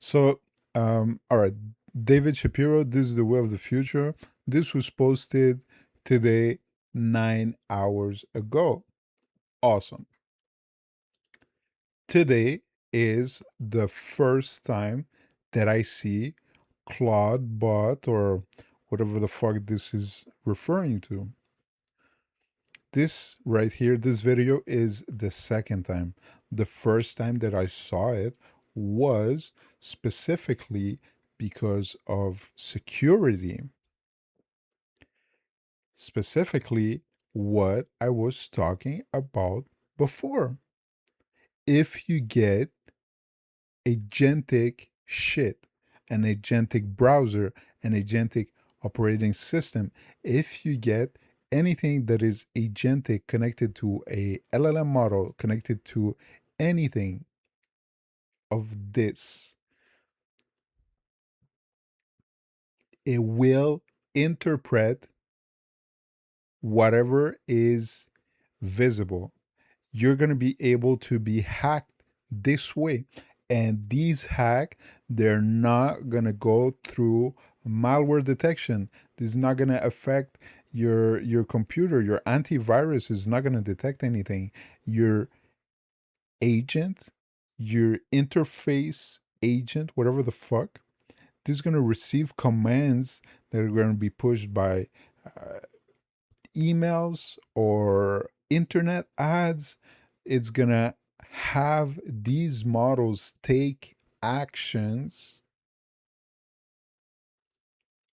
So, all right, David Shapiro, this is the way of the future. This was posted today, 9 hours ago. Awesome. Today is the first time that I see Clawdbot or whatever the fuck this is referring to. This right here, this video is the second time. The first time that I saw it was specifically because of security. Specifically, what I was talking about before. If you get agentic shit, an agentic browser, an agentic operating system, if you get anything that is agentic connected to a LLM model, connected to anything of this, it will interpret whatever is visible. You're going to be able to be hacked this way. And these hack, they're not going to go through malware detection. This is not going to affect your computer. Your antivirus is not going to detect anything. Your agent, your interface agent, whatever the fuck, this is going to receive commands that are going to be pushed by uh, emails or internet ads. It's gonna have these models take actions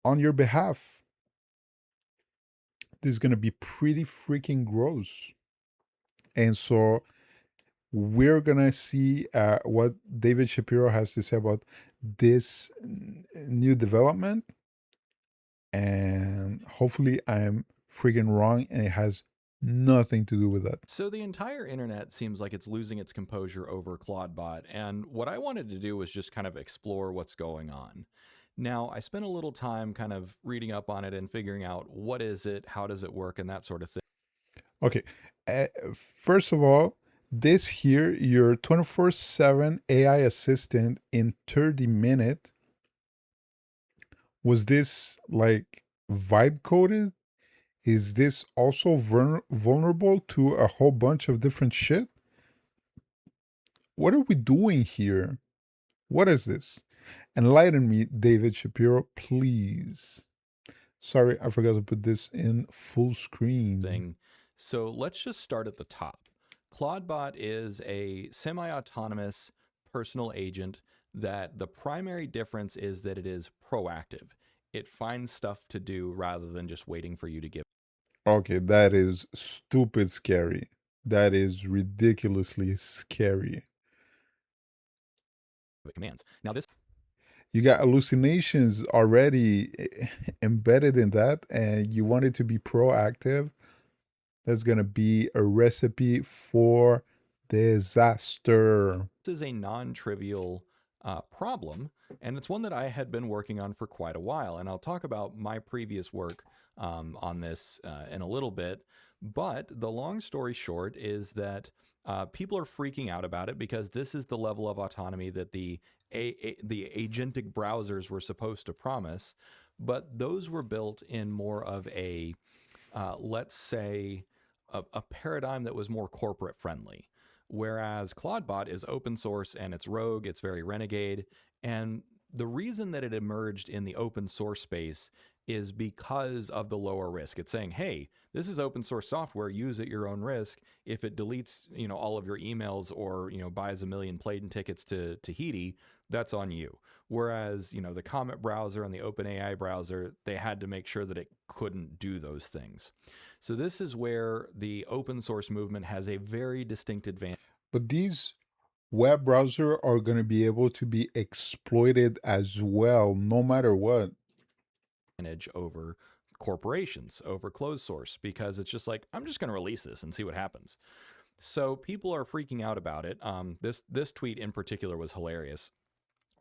on your behalf. This is gonna be pretty freaking gross. And so we're gonna see what David Shapiro has to say about this new development, and hopefully I'm freaking wrong and it has nothing to do with that. So the entire internet seems like it's losing its composure over Clawdbot, and what I wanted to do was just kind of explore what's going on. Now, I spent a little time kind of reading up on it and figuring out what is it, how does it work, and that sort of thing. Okay. First of all, this here, your 24/7 AI assistant in 30 minutes, was this like vibe coded? Is this also vulnerable to a whole bunch of different shit? What are we doing here? What is this? Enlighten me, David Shapiro, please. Sorry, I forgot to put this in full screen. So let's just start at the top. Clawdbot is a semi autonomous personal agent that the primary difference is that it is proactive. It finds stuff to do rather than just waiting for you to give Okay, that is stupid scary. That is ridiculously scary. commands. Now, this You got hallucinations already embedded in that, and you want it to be proactive. That's going to be a recipe for disaster. is a non trivial problem, and it's one that I had been working on for quite a while. And I'll talk about my previous work on this in a little bit. But the long story short is that people are freaking out about it because this is the level of autonomy that the agentic browsers were supposed to promise. But those were built in more of a, let's say, a paradigm that was more corporate friendly. Whereas Clawdbot is open source and it's rogue, it's very renegade. And the reason that it emerged in the open source space is because of the lower risk. It's saying, hey, this is open source software, use at your own risk. If it deletes, all of your emails or, buys a million plane tickets to Tahiti, that's on you. Whereas, the Comet browser and the OpenAI browser, they had to make sure that it couldn't do those things. So this is where the open source movement has a very distinct advantage But these web browser are going to be able to be exploited as well, no matter what. over corporations, over closed source, because it's just like, I'm just going to release this and see what happens. So people are freaking out about it. This tweet in particular was hilarious.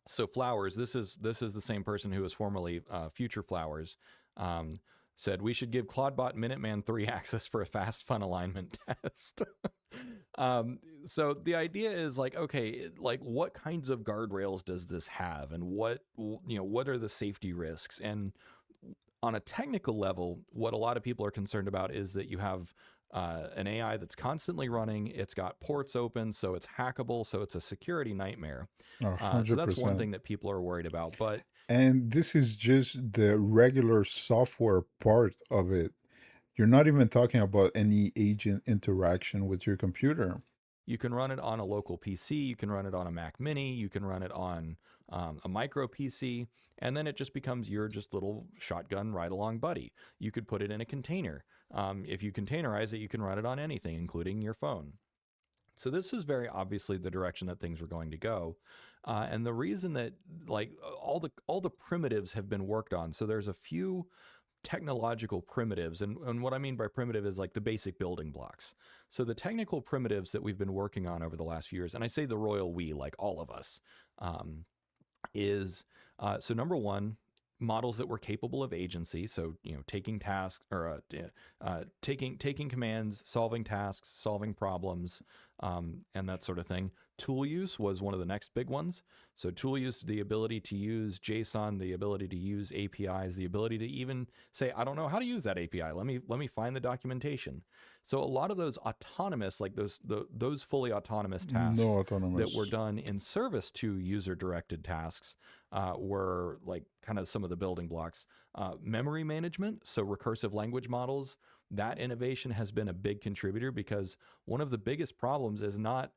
So Flowers, this is the same person who was formerly Future Flowers, said we should give Clawdbot Minuteman 3 access for a fast fun alignment test. um, so the idea is like, okay, like what kinds of guardrails does this have, and what are the safety risks? And on a technical level, what a lot of people are concerned about is that you have an AI that's constantly running. It's got ports open, so it's hackable, so it's a security nightmare. A So hundred that's one percent. thing that people are worried about. But And this is just the regular software part of it. You're not even talking about any agent interaction with your computer. you can run it on a local PC, you can run it on a Mac Mini, you can run it on a micro PC, and then it just becomes your just little shotgun ride along buddy. You could put it in a container. If you containerize it, you can run it on anything, including your phone. So this was very obviously the direction that things were going to go, and the reason that like all the primitives have been worked on. So there's a few technological primitives. And what I mean by primitive is like the basic building blocks. So the technical primitives that we've been working on over the last few years, and I say the royal we, like all of us, um, is so number one, models that were capable of agency. So taking tasks or taking commands, solving tasks, solving problems, and that sort of thing. Tool use was one of the next big ones. So tool use, the ability to use JSON, the ability to use APIs, the ability to even say, I don't know how to use that API. Let me find the documentation. So a lot of those autonomous, like those fully autonomous No tasks that were autonomous. done in service to user directed tasks were like kind of some of the building blocks. Memory management, so recursive language models, that innovation has been a big contributor because one of the biggest problems is not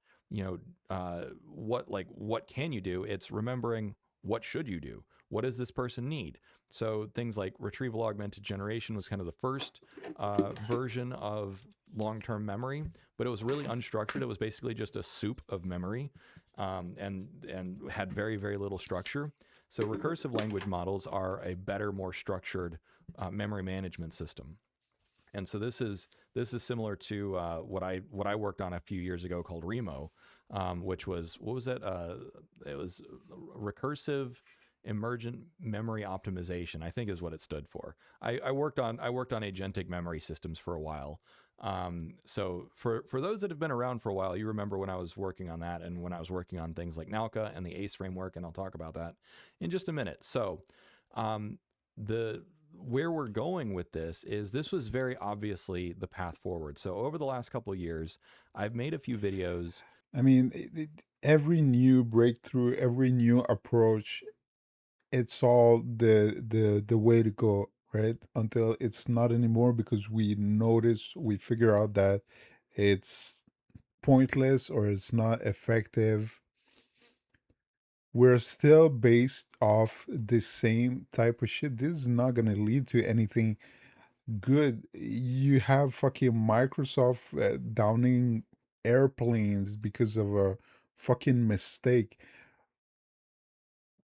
what can you do, it's remembering what should you do, what does this person need. So things like retrieval augmented generation was kind of the first version of long-term memory, but it was really unstructured. It was basically just a soup of memory, and had very very little structure. So recursive language models are a better, more structured memory management system. And so this is similar to what I worked on a few years ago called Remo, which was what was it? It was recursive emergent memory optimization, I think is what it stood for. I worked on agentic memory systems for a while. So for those that have been around for a while, you remember when I was working on that, and when I was working on things like Nalka and the ACE framework, and I'll talk about that in just a minute. So the where we're going with this was very obviously the path forward. So over the last couple of years, I've made a few videos. I mean, every new breakthrough, every new approach, it's all the way to go, right? Until it's not anymore because we figure out that it's pointless or it's not effective. We're still based off the same type of shit. This is not gonna lead to anything good. You have fucking Microsoft downing airplanes because of a fucking mistake.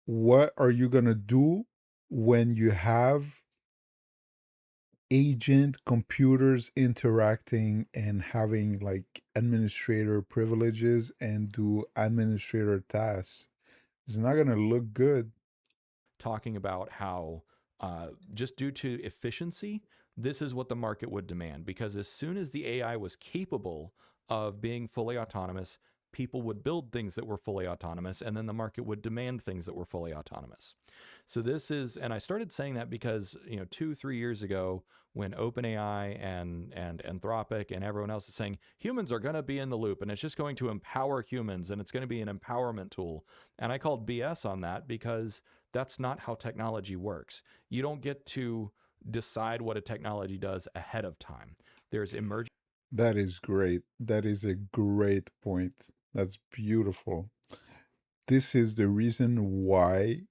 What are you gonna do when you have agent computers interacting and having like administrator privileges and do administrator tasks? It's not gonna look good. Talking about how just due to efficiency, this is what the market would demand. Because as soon as the AI was capable of being fully autonomous, people would build things that were fully autonomous, and then the market would demand things that were fully autonomous. So this is, and I started saying that because 2 3 years ago, when OpenAI and Anthropic and everyone else is saying humans are going to be in the loop and it's just going to empower humans and it's going to be an empowerment tool, and I called BS on that because that's not how technology works. You don't get to decide what a technology does ahead of time. There's emerging That is great. That is a great point. That's beautiful. This is the reason why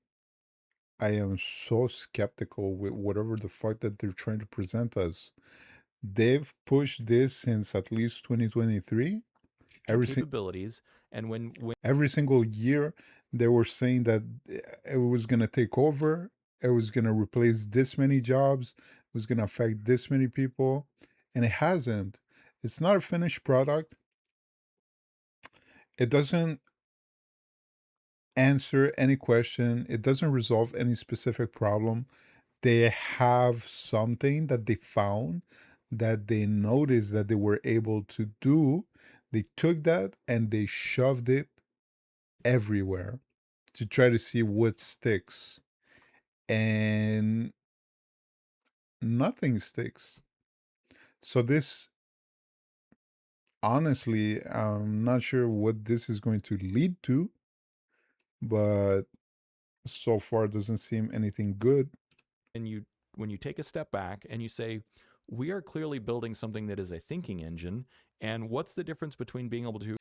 I am so skeptical with whatever the fuck that they're trying to present us. They've pushed this since at least 2023. Every si- capabilities, and when every single year they were saying that it was going to take over, it was going to replace this many jobs, it was going to affect this many people, and it hasn't. It's not a finished product. It doesn't answer any question, it doesn't resolve any specific problem. They have something that they found, that they noticed that they were able to do, They took that and they shoved it everywhere to try to see what sticks. And nothing sticks. So this, honestly, I'm not sure what this is going to lead to, but so far it doesn't seem anything good. And when you take a step back and you say, we are clearly building something that is a thinking engine, and what's the difference between being able to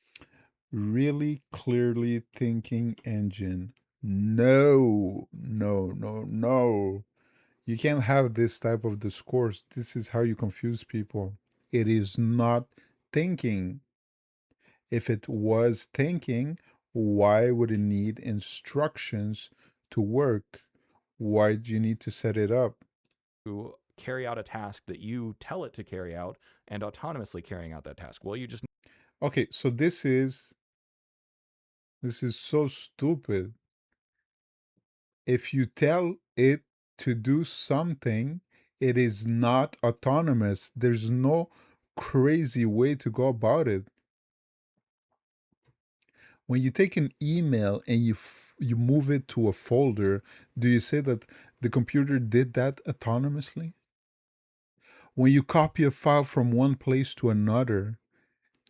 Really clearly thinking engine. No, no, no, no. You can't have this type of discourse. This is how you confuse people. It is not thinking. If it was thinking, why would it need instructions to work? Why do you need to set it up? carry out a task that you tell it to carry out and autonomously carrying out that task? Well, you just Okay, so this is so stupid. If you tell it to do something, it is not autonomous. There's no crazy way to go about it. When you take an email and you move it to a folder, do you say that the computer did that autonomously? When you copy a file from one place to another,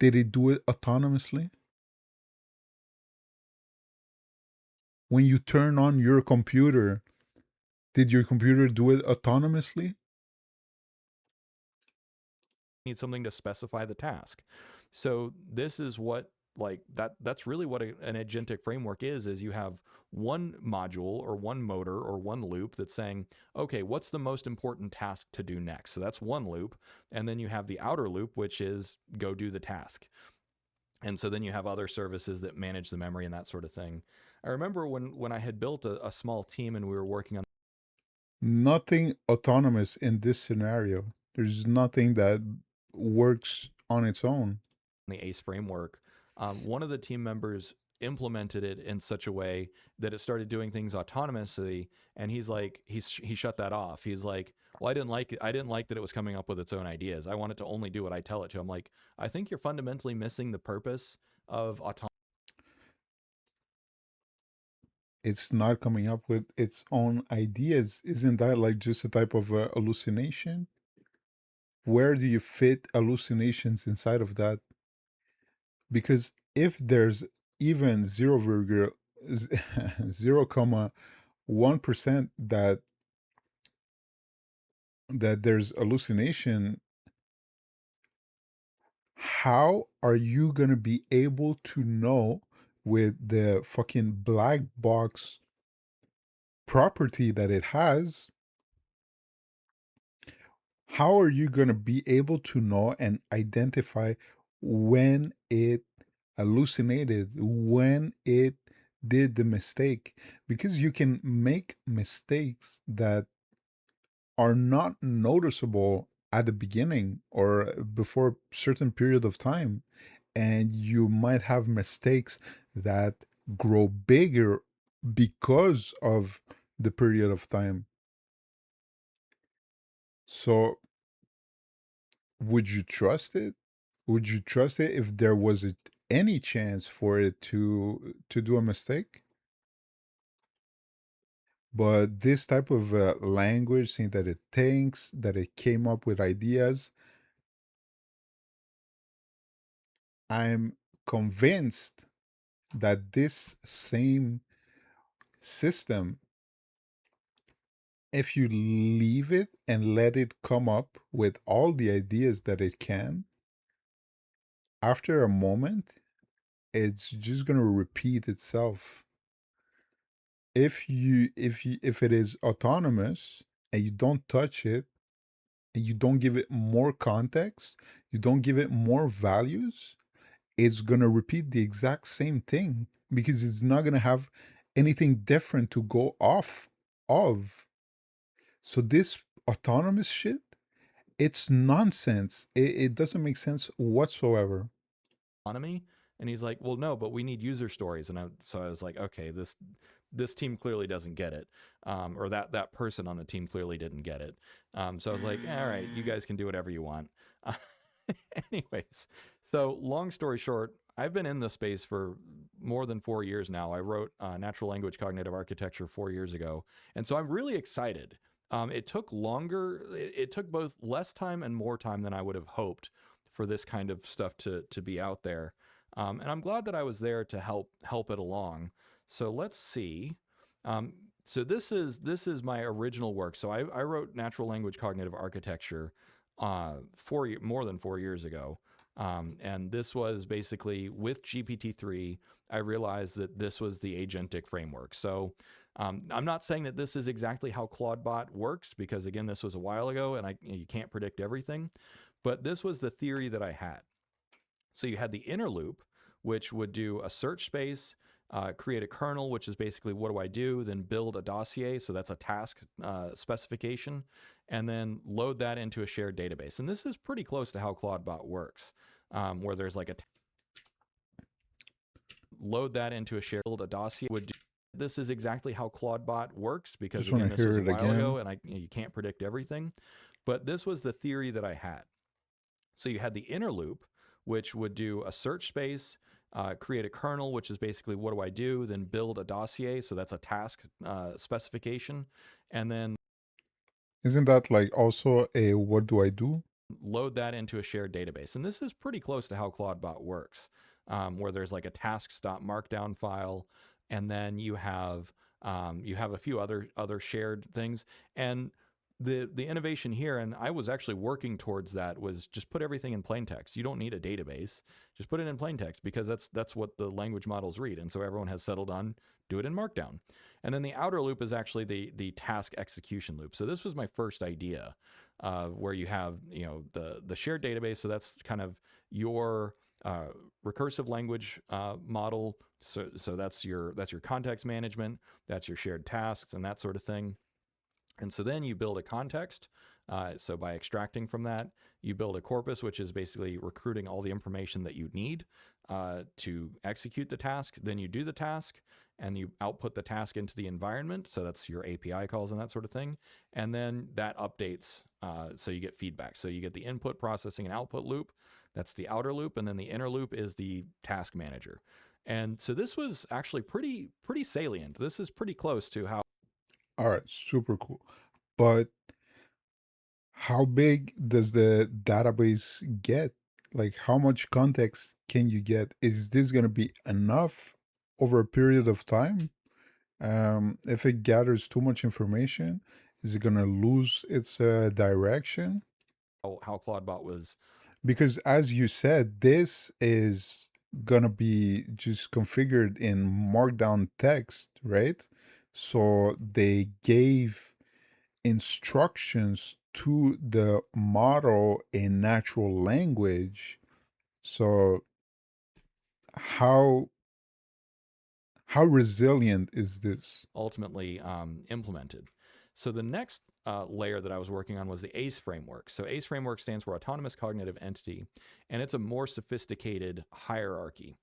did it do it autonomously? When you turn on your computer, did your computer do it autonomously? need something to specify the task. So this is what like that's really what an agentic framework is you have one module or one motor or one loop that's saying, okay, what's the most important task to do next? So that's one loop. And then you have the outer loop, which is go do the task. And so then you have other services that manage the memory and that sort of thing. I remember when I had built a small team and we were working on Nothing autonomous in this scenario. There's nothing that works on its own. the ACE framework, one of the team members implemented it in such a way that it started doing things autonomously. And he's like, he shut that off. He's like, well, I didn't like it. I didn't like that it was coming up with its own ideas. I want it to only do what I tell it to. I'm like, I think you're fundamentally missing the purpose of autonomy. It's not coming up with its own ideas. Isn't that like just a type of hallucination? Where do you fit hallucinations inside of that? Because if there's even 0.1% that there's hallucination, how are you going to be able to know with the fucking black box property that it has? How are you going to be able to know and identify when it hallucinated, when it did the mistake? Because you can make mistakes that are not noticeable at the beginning or before a certain period of time. And you might have mistakes that grow bigger because of the period of time. So, would you trust it? Would you trust it if there was any chance for it to do a mistake? But this type of language, saying that it thinks, that it came up with ideas, I'm convinced that this same system, if you leave it and let it come up with all the ideas that it can, after a moment, it's just going to repeat itself. If it is autonomous and you don't touch it and you don't give it more context, you don't give it more values, it's going to repeat the exact same thing because it's not going to have anything different to go off of. So this autonomous shit, it's nonsense. It doesn't make sense whatsoever. Autonomy. And he's like, well, no, but we need user stories. And so I was like, okay, this team clearly doesn't get it, or that person on the team clearly didn't get it. So I was like, all right, you guys can do whatever you want. Uh, anyways, So, long story short, I've been in this space for more than 4 years now. I wrote Natural Language Cognitive Architecture 4 years ago. And so I'm really excited. It took longer, it took both less time and more time than I would have hoped for this kind of stuff to be out there. And I'm glad that I was there to help it along. So let's see. Um, so this is my original work. So I wrote Natural Language Cognitive Architecture more than 4 years ago. And this was basically with GPT-3, I realized that this was the agentic framework. So I'm not saying that this is exactly how Clawdbot works, because again, this was a while ago and you can't predict everything, but this was the theory that I had. So you had the inner loop, which would do a search space, create a kernel, which is basically what do I do, then build a dossier. So that's a task specification, and then load that into a shared database. And this is pretty close to how Clawdbot works, where there's like a load that into a shared build a dossier would do. This is exactly how Clawdbot works, because Just want again, to this was hear a it while ago again. and you can't predict everything. But this was the theory that I had. So you had the inner loop, which would do a search space, create a kernel, which is basically what do I do, then build a dossier. So that's a task specification, and then Isn't that like also a what do I do? load that into a shared database. And this is pretty close to how Clawdbot works, where there's like a tasks.markdown file, and then you have a few other shared things. And the innovation here, and I was actually working towards that, was just put everything in plain text. You don't need a database, just put it in plain text, because that's what the language models read. And so everyone has settled on do it in Markdown. And then the outer loop is actually the task execution loop. So this was my first idea, where you have the shared database. So that's kind of your recursive language model. So that's your context management, that's your shared tasks and that sort of thing. And so then you build a context. So by extracting from that, you build a corpus, which is basically recruiting all the information that you need to execute the task. Then you do the task and you output the task into the environment. So that's your API calls and that sort of thing. And then that updates. So you get feedback. So you get the input processing and output loop. That's the outer loop. And then the inner loop is the task manager. And so this was actually pretty salient. This is pretty close to how All right, super cool. But how big does the database get? Like, how much context can you get? Is this going to be enough over a period of time? If it gathers too much information, is it going to lose its direction? how Claudebot was Because, as you said, this is going to be just configured in Markdown text, right? So they gave instructions to the model in natural language. So how how resilient is this? ultimately implemented. So the next layer that I was working on was the ACE framework. So ACE framework stands for Autonomous Cognitive Entity, and it's a more sophisticated hierarchy.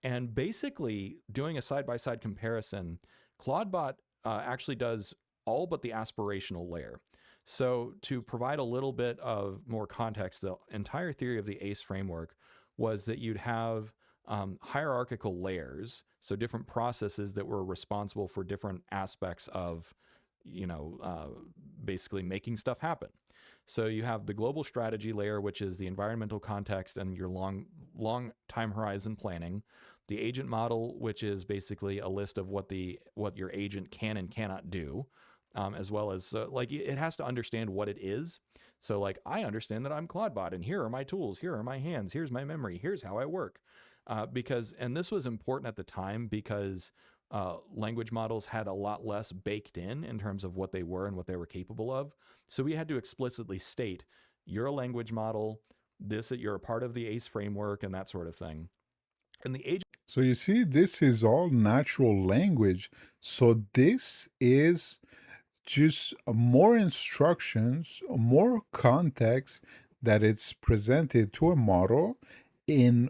And basically, doing a side-by-side comparison, Claudebot actually does all but the aspirational layer. So to provide a little bit of more context, the entire theory of the ACE framework was that you'd have hierarchical layers, so different processes that were responsible for different aspects of, you know, uh, basically making stuff happen. So you have the global strategy layer, which is the environmental context and your long time horizon planning. The agent model, which is basically a list of what your agent can and cannot do, as well as like it has to understand what it is. So like I understand that I'm Claudebot, and here are my tools, here are my hands, here's my memory, here's how I work. Because and this was important at the time because language models had a lot less baked in terms of what they were and what they were capable of. So we had to explicitly state you're a language model, you're a part of the ACE framework, and that sort of thing. And the agent So you see, this is all natural language. So this is just more instructions, more context that it's presented to a model in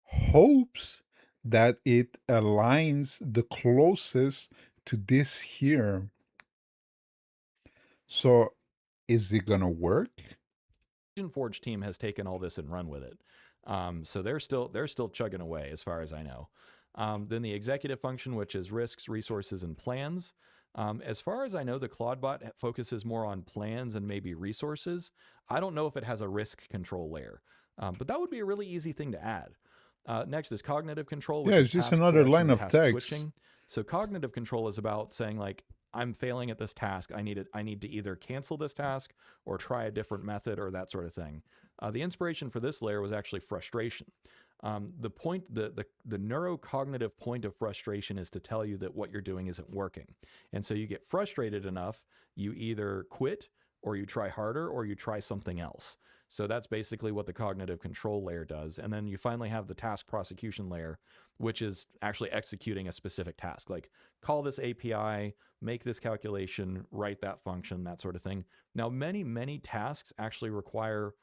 hopes that it aligns the closest to this here. So is it gonna work? Forge team has taken all this and run with it. So they're still chugging away as far as I know. Then the executive function, which is risks, resources, and plans. As far as I know, the Clawdbot focuses more on plans and maybe resources. I don't know if it has a risk control layer, but that would be a really easy thing to add. Next is cognitive control, Yeah, which is it's just task another line selection, of task text. switching. So cognitive control is about saying like, I'm failing at this task. I need to either cancel this task or try a different method or that sort of thing. The inspiration for this layer was actually frustration. The neurocognitive point of frustration is to tell you that what you're doing isn't working, and so you get frustrated enough, you either quit or you try harder or you try something else. So that's basically what the cognitive control layer does. And then you finally have the task prosecution layer, which is actually executing a specific task, like call this API, make this calculation, write that function, that sort of thing. Now, many tasks actually require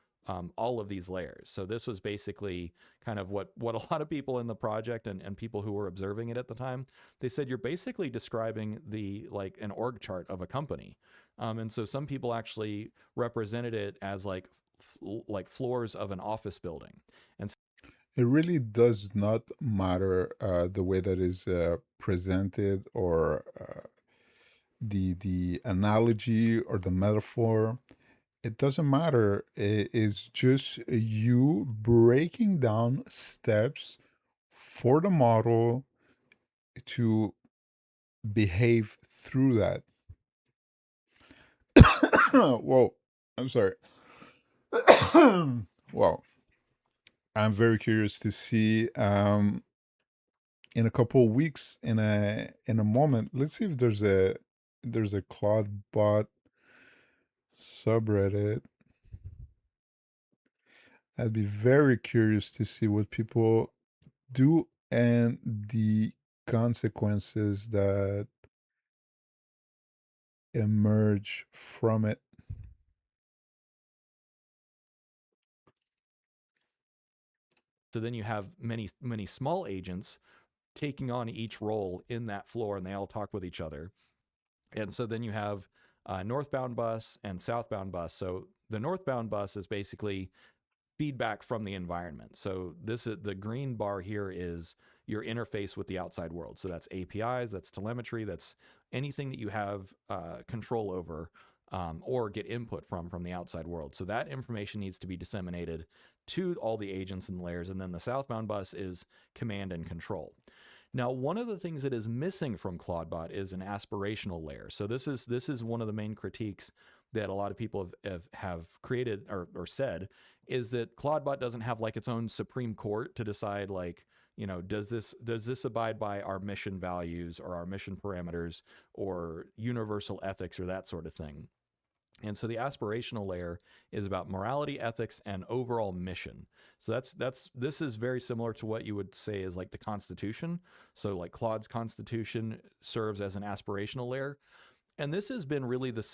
all of these layers. So this was basically kind of what a lot of people in the project and people who were observing it at the time, they said you're basically describing the like an org chart of a company. And so some people actually represented it as like floors of an office building. And It really does not matter the way that is presented, or the analogy or the metaphor. It doesn't matter. It's just you breaking down steps for the model to behave through that. Whoa, I'm sorry. Well, I'm very curious to see in a couple of weeks, in a moment. Let's see if there's a Clawdbot subreddit. I'd be very curious to see what people do and the consequences that emerge from it. so then you have many small agents taking on each role in that floor, and they all talk with each other. And so then you have northbound bus and southbound bus. So the northbound bus is basically feedback from the environment. So this is the green bar here is your interface with the outside world. So that's APIs, that's telemetry, that's anything that you have control over or get input from the outside world. So that information needs to be disseminated to all the agents and layers. And then the southbound bus is command and control. Now, one of the things that is missing from Clawdbot is an aspirational layer. So this is one of the main critiques that a lot of people have created or said, is that Clawdbot doesn't have like its own Supreme Court to decide like, you know, does this abide by our mission values or our mission parameters or universal ethics or that sort of thing. And so the aspirational layer is about morality, ethics, and overall mission. So this is very similar to what you would say is like the Constitution. So like Claude's Constitution serves as an aspirational layer. And this has been really the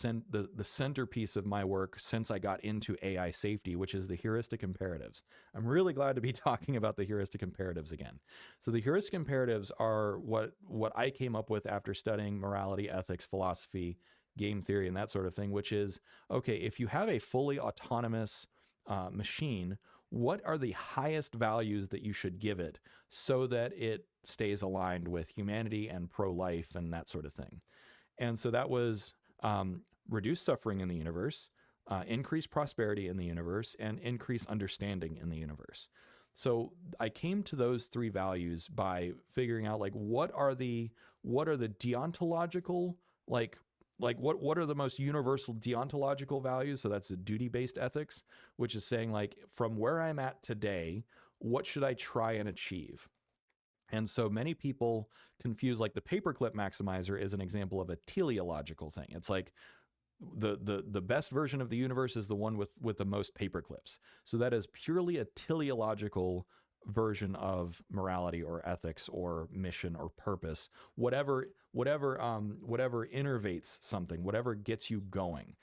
centerpiece of my work since I got into AI safety, which is the heuristic imperatives. I'm really glad to be talking about the heuristic imperatives again. So the heuristic imperatives are what I came up with after studying morality, ethics, philosophy, game theory, and that sort of thing, which is, okay, if you have a fully autonomous machine, what are the highest values that you should give it so that it stays aligned with humanity and pro-life and that sort of thing? And so that was reduce suffering in the universe, increase prosperity in the universe, and increase understanding in the universe. So I came to those three values by figuring out like what are the deontological what are the most universal deontological values? So that's the duty-based ethics, which is saying like from where I'm at today, what should I try and achieve? And so many people confuse like the paperclip maximizer is an example of a teleological thing. It's like the best version of the universe is the one with the most paperclips. So that is purely a teleological version of morality or ethics or mission or purpose, whatever innervates something, whatever gets you going.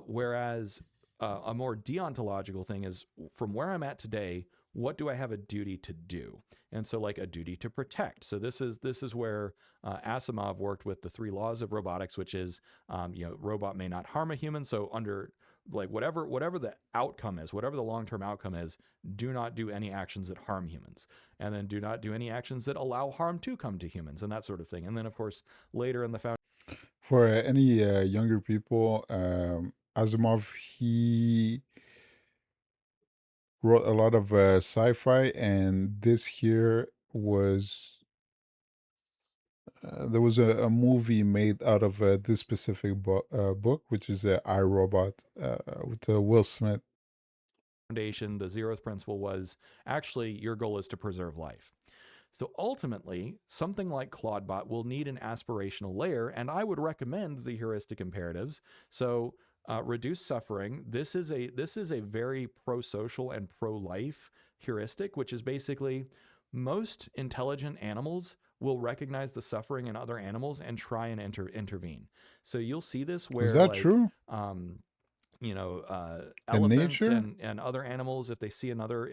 Whereas a more deontological thing is from where I'm at today, what do I have a duty to do? And so, like a duty to protect. So this is where Asimov worked with the three laws of robotics, which is robot may not harm a human. So under like whatever the outcome is, whatever the long term outcome is, do not do any actions that harm humans, and then do not do any actions that allow harm to come to humans, and that sort of thing. And then of course later in the For any younger people, Asimov, he wrote a lot of sci-fi, and this here was there was a movie made out of this specific book, which is I, Robot, with Will Smith. foundation, the zeroth principle was actually your goal is to preserve life. So ultimately, something like Clawdbot will need an aspirational layer, and I would recommend the heuristic imperatives. So reduce suffering. This is a very pro-social and pro-life heuristic, which is basically most intelligent animals will recognize the suffering in other animals and try and intervene. So you'll see this Is where that like true? In elephants nature? and other animals, if they see another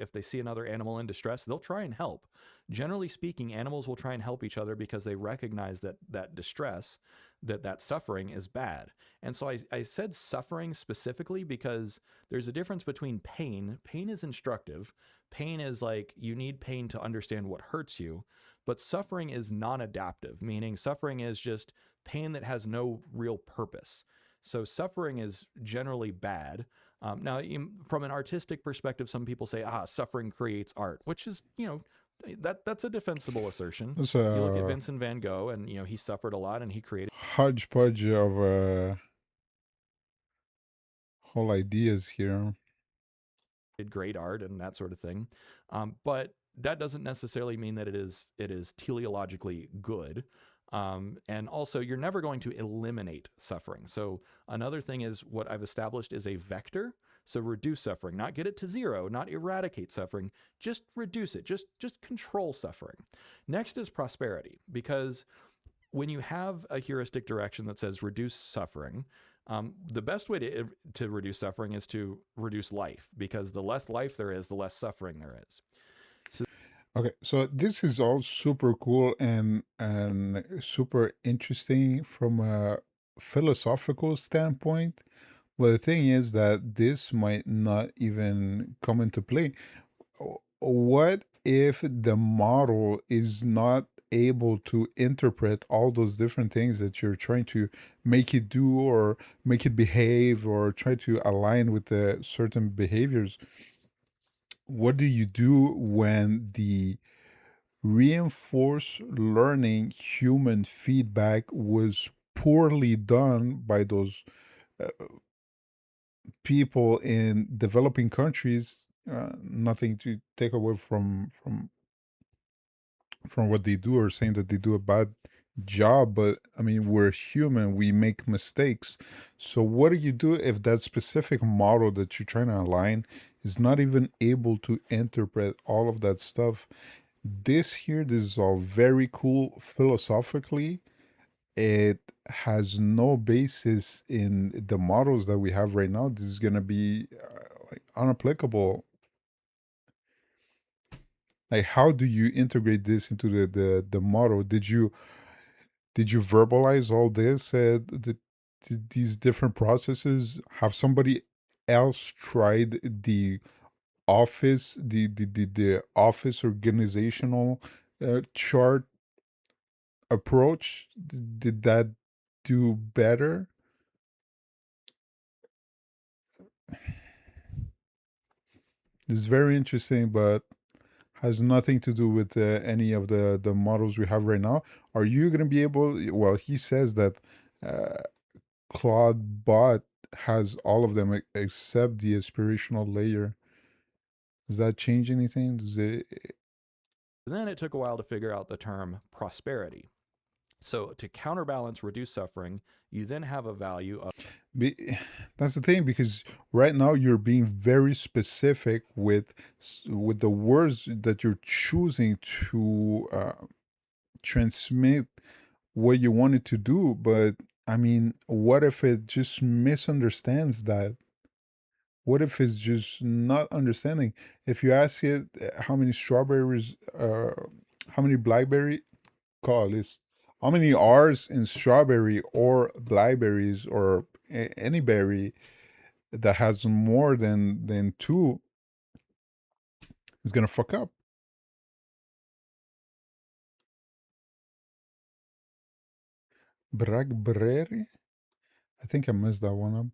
animal in distress, they'll try and help. Generally speaking, animals will try and help each other because they recognize that distress, that suffering is bad. And so I said suffering specifically because there's a difference between pain. Pain is instructive. Pain is like you need pain to understand what hurts you, but suffering is non-adaptive, meaning suffering is just pain that has no real purpose. So suffering is generally bad. Now, from an artistic perspective, some people say, suffering creates art, which is, that's a defensible assertion. That's You look at a Vincent van Gogh, and he suffered a lot, and he created hodgepodge of whole ideas here. great art and that sort of thing. But that doesn't necessarily mean that it is teleologically good. And also, you're never going to eliminate suffering. So another thing is what I've established is a vector. So reduce suffering, not get it to zero, not eradicate suffering, just reduce it, just control suffering. Next is prosperity, because when you have a heuristic direction that says reduce suffering, the best way to reduce suffering is to reduce life, because the less life there is, the less suffering there is. So Okay, so this is all super cool and super interesting from a philosophical standpoint. Well, the thing is that this might not even come into play. What if the model is not able to interpret all those different things that you're trying to make it do or make it behave or try to align with the certain behaviors? What do you do when the reinforced learning human feedback was poorly done by those uh, people in developing countries? Nothing to take away from what they do or saying that they do a bad job, but I mean, we're human, we make mistakes. So what do you do if that specific model that you're trying to align is not even able to interpret all of that stuff? This is all very cool philosophically. It has no basis in the models that we have right now. This is going to be like unapplicable. Like, how do you integrate this into the model? Did you verbalize all this? These different processes? Have somebody else tried the office organizational chart approach? Did that do better? It's very interesting, but has nothing to do with any of the models we have right now. Are you going to be able? Well, he says that uh, Clawdbot has all of them except the aspirational layer. Does that change anything? Does it? then it took a while to figure out the term prosperity. So to counterbalance reduce suffering, you then have a value of Be, that's the thing, because right now you're being very specific with the words that you're choosing to transmit what you want it to do. But I mean, what if it just misunderstands that? What if it's just not understanding? If you ask it how many strawberries, how many blackberry, call this, how many R's in strawberry or blackberries or any berry that has more than two is gonna fuck up. Blackberry? I think I messed that one up.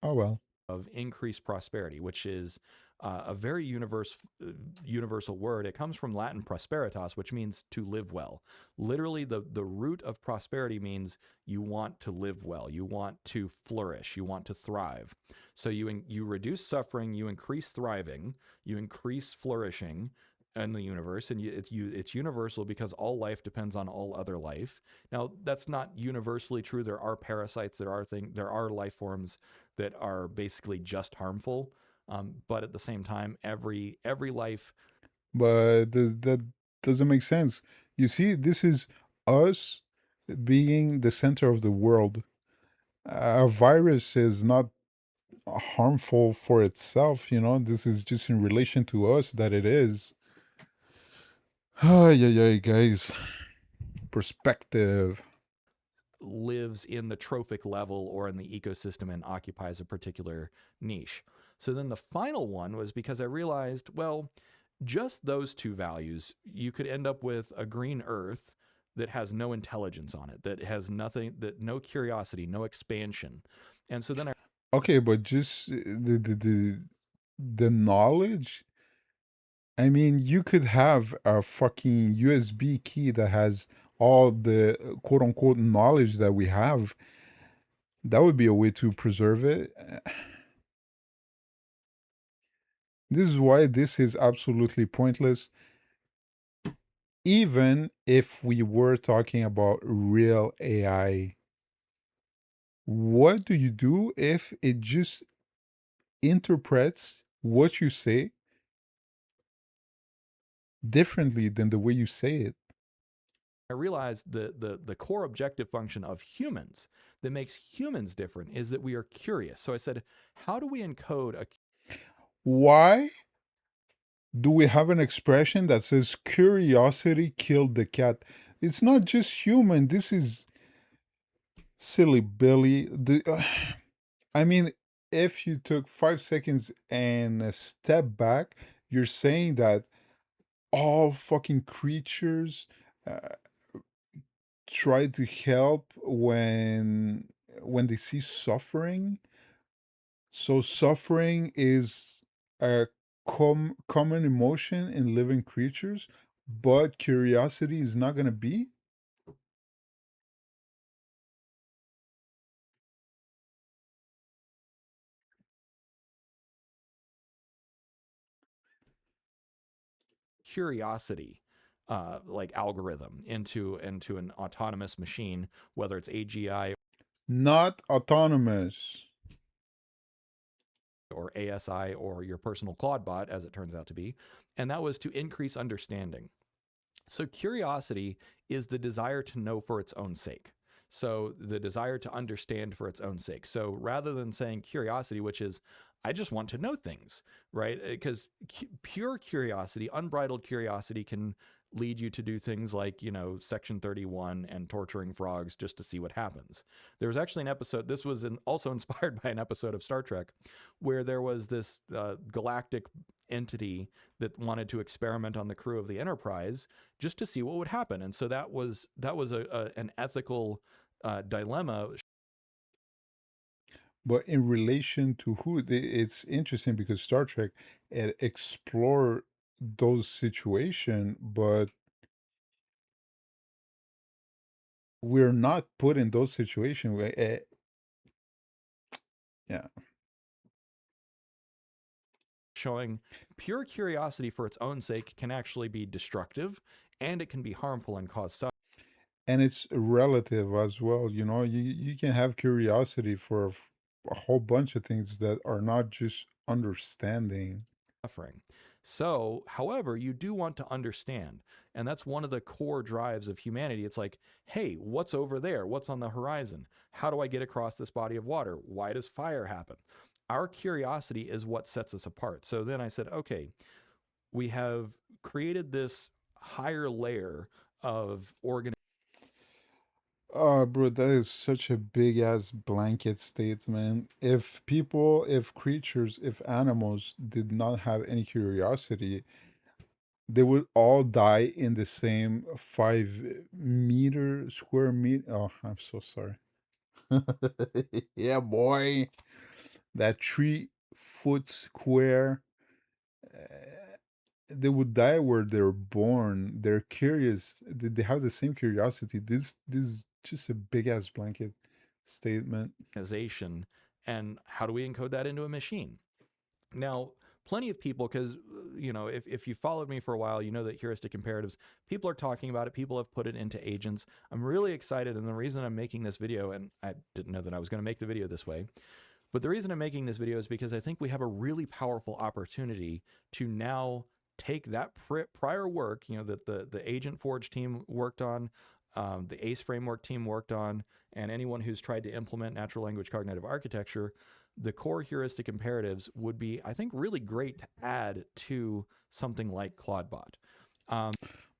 Oh well. of increased prosperity, which is a very universal word. It comes from Latin prosperitas, which means to live well. Literally, the root of prosperity means you want to live well, you want to flourish, you want to thrive. So you reduce suffering, you increase thriving, you increase flourishing in the universe, and it's universal because all life depends on all other life. Now, that's not universally true. There are parasites, there are life forms that are basically just harmful. But at the same time, every life But that doesn't make sense. You see, this is us being the center of the world. A virus is not harmful for itself, you know. This is just in relation to us that it is. Oh, yeah, yeah, guys. Perspective. lives in the trophic level or in the ecosystem and occupies a particular niche. So then the final one was because I realized, well, just those two values, you could end up with a green Earth that has no intelligence on it, that has nothing, that no curiosity, no expansion. And so then I Okay, but just the knowledge. I mean, you could have a fucking USB key that has all the quote unquote knowledge that we have. That would be a way to preserve it. This is why this is absolutely pointless. Even if we were talking about real AI, what do you do if it just interprets what you say differently than the way you say it? realized the core objective function of humans that makes humans different is that we are curious. So I said, how do we encode a Why do we have an expression that says curiosity killed the cat? It's not just human. This is silly Billy. I mean, if you took 5 seconds and a step back, you're saying that all fucking creatures uh, try to help when they see suffering. So suffering is a common emotion in living creatures, but curiosity is not going to be. curiosity like algorithm into an autonomous machine, whether it's AGI Not autonomous. or ASI or your personal Clawdbot, as it turns out to be, and that was to increase understanding. So curiosity is the desire to know for its own sake. So the desire to understand for its own sake. So rather than saying curiosity, which is I just want to know things, right? Because pure curiosity, unbridled curiosity can lead you to do things like, Section 31 and torturing frogs just to see what happens. There was actually an episode, this was also inspired by an episode of Star Trek, where there was this galactic entity that wanted to experiment on the crew of the Enterprise just to see what would happen. And so that was an ethical dilemma. But in relation to who, it's interesting because Star Trek it explore those situation, but we're not put in those situation. Yeah, Showing pure curiosity for its own sake can actually be destructive and it can be harmful and cause and it's relative as well. You know, you can have curiosity for a whole bunch of things that are not just understanding. suffering. So, however, you do want to understand. And that's one of the core drives of humanity. It's like, hey, what's over there? What's on the horizon? How do I get across this body of water? Why does fire happen? Our curiosity is what sets us apart. So then I said, okay, we have created this higher layer of organism. Oh, bro, that is such a big ass blanket statement. If people, if creatures, if animals did not have any curiosity, they would all die in the same 5 meter square meter. Oh, I'm so sorry. Yeah, boy. That 3 foot square. uh, they would die where they're born. They're curious. They have the same curiosity. This is just a big ass blanket statement. Organization, and how do we encode that into a machine? Now, plenty of people, because, if you followed me for a while, you know that heuristic imperatives, people are talking about it, people have put it into agents. I'm really excited, and the reason I'm making this video, and I didn't know that I was going to make the video this way, but the reason I'm making this video is because I think we have a really powerful opportunity to now take that prior work, that the Agent Forge team worked on, the ACE framework team worked on, and anyone who's tried to implement natural language cognitive architecture. The core heuristic imperatives would be, I think, really great to add to something like Clawdbot.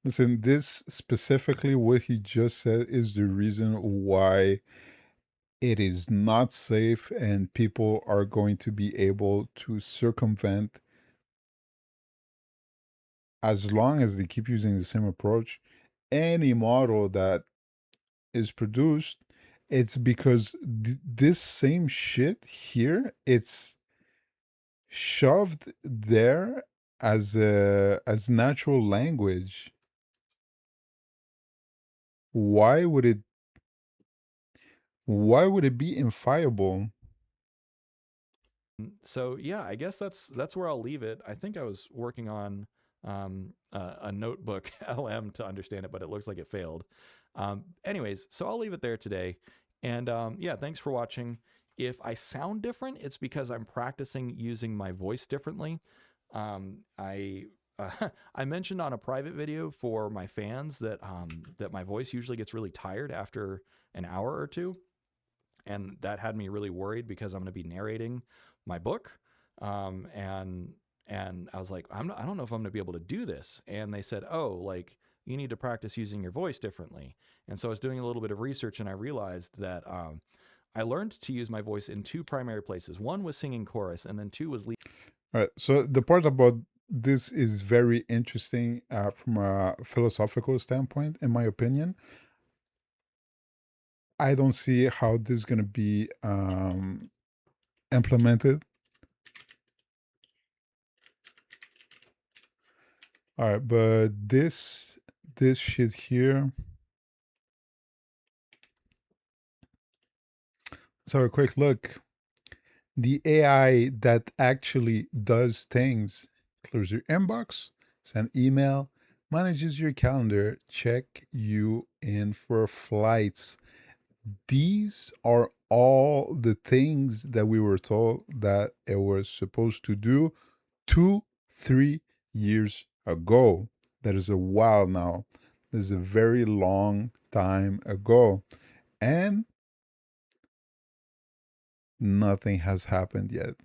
Listen, this specifically, what he just said, is the reason why it is not safe and people are going to be able to circumvent, as long as they keep using the same approach, any model that is produced. It's because this same shit here, it's shoved there as natural language. Why would it why would it be infiable? So yeah, I guess that's where I'll leave it. I think I was working on a notebook LM to understand it, but it looks like it failed. Anyways, so I'll leave it there today. And yeah, thanks for watching. If I sound different, it's because I'm practicing using my voice differently. I I mentioned on a private video for my fans that my voice usually gets really tired after an hour or two, and that had me really worried because I'm going to be narrating my book, and I was like, I don't know if I'm going to be able to do this. And they said, oh, like you need to practice using your voice differently. And so I was doing a little bit of research, and I realized that I learned to use my voice in two primary places. One was singing chorus, and then two was lead. All right. So the part about this is very interesting from a philosophical standpoint, in my opinion. I don't see how this is going to be implemented. All right, but this shit here. So a quick look. The AI that actually does things: clears your inbox, send email, manages your calendar, check you in for flights. These are all the things that we were told that it was supposed to do 2-3 years ago. That is a while now. This is a very long time ago. And nothing has happened yet.